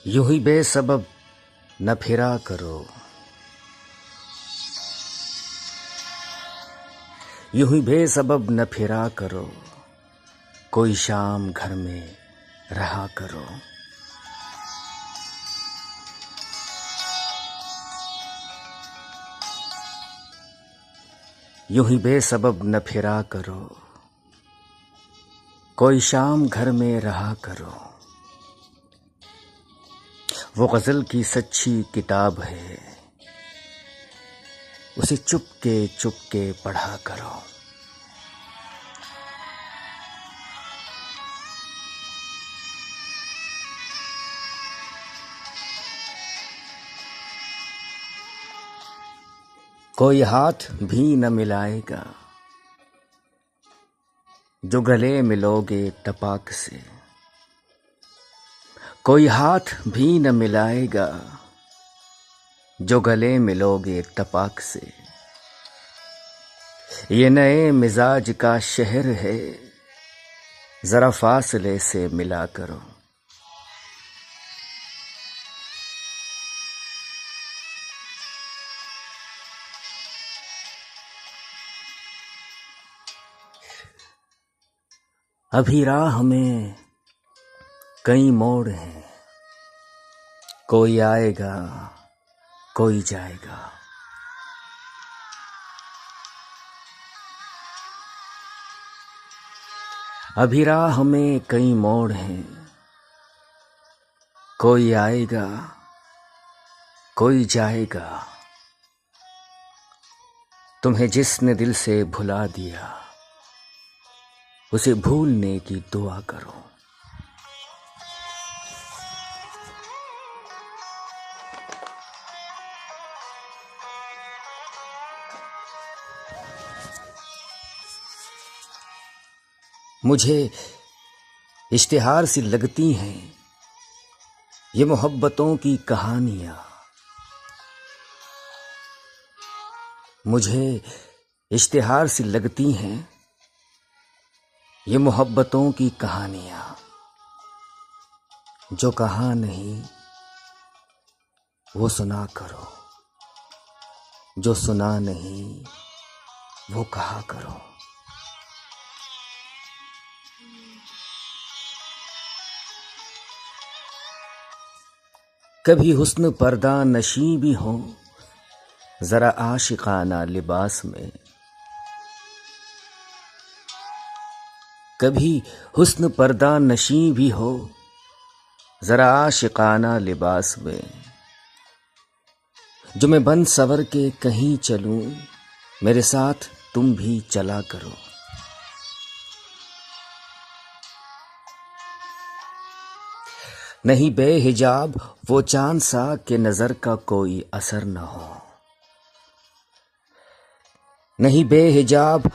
यूं ही बेसबब न फिरा करो, यूं ही बेसबब न फिरा करो, कोई शाम घर में रहा करो। यूं ही बेसबब न फिरा करो, कोई शाम घर में रहा करो। वो गज़ल की सच्ची किताब है, उसे चुपके पढ़ा करो। कोई हाथ भी न मिलाएगा, जो गले मिलोगे तपाक से। कोई हाथ भी न मिलाएगा, जो गले मिलोगे तपाक से। ये नए मिजाज का शहर है, जरा फासले से मिला करो। अभी राह में कई मोड़ हैं, कोई आएगा कोई जाएगा। अभी राह में कई मोड़ हैं, कोई आएगा कोई जाएगा। तुम्हें जिसने दिल से भुला दिया, उसे भूलने की दुआ करो। मुझे इश्तिहार सी लगती हैं ये मोहब्बतों की कहानियां। मुझे इश्तिहार सी लगती हैं ये मोहब्बतों की कहानियां। जो कहा नहीं वो सुना करो, जो सुना नहीं वो कहा करो। कभी हुस्न पर्दा नशी भी हो, जरा आशिकाना लिबास में। कभी हुस्न पर्दा नशी भी हो, जरा आशिकाना लिबास में। जो मैं बन सवर के कहीं चलूं, मेरे साथ तुम भी चला करो। नहीं बेहिजाब वो चांद सा कि नजर का कोई असर न हो। नहीं बेहिजाब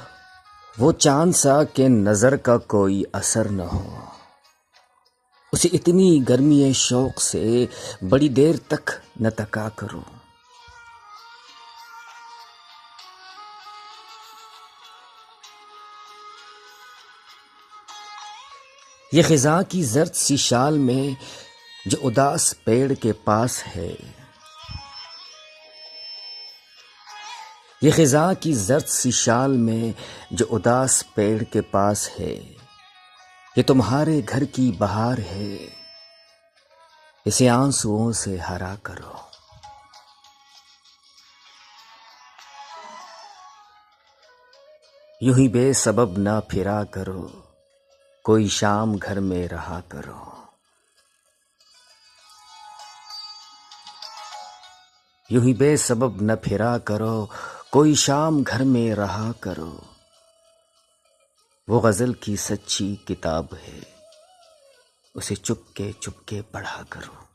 वो चांद सा कि नजर का कोई असर न हो। उसे इतनी गर्मी शौक से बड़ी देर तक न तका करो। ये खिज़ां की जर्द सी शाल में जो उदास पेड़ के पास है। ये खिज़ां की जर्द सी शाल में जो उदास पेड़ के पास है। ये तुम्हारे घर की बहार है, इसे आंसुओं से हरा करो। यूं ही बेसबब ना फिरा करो, कोई शाम घर में रहा करो। यूं ही बेसबब न फिरा करो, कोई शाम घर में रहा करो। वो गज़ल की सच्ची किताब है, उसे चुपके पढ़ा करो।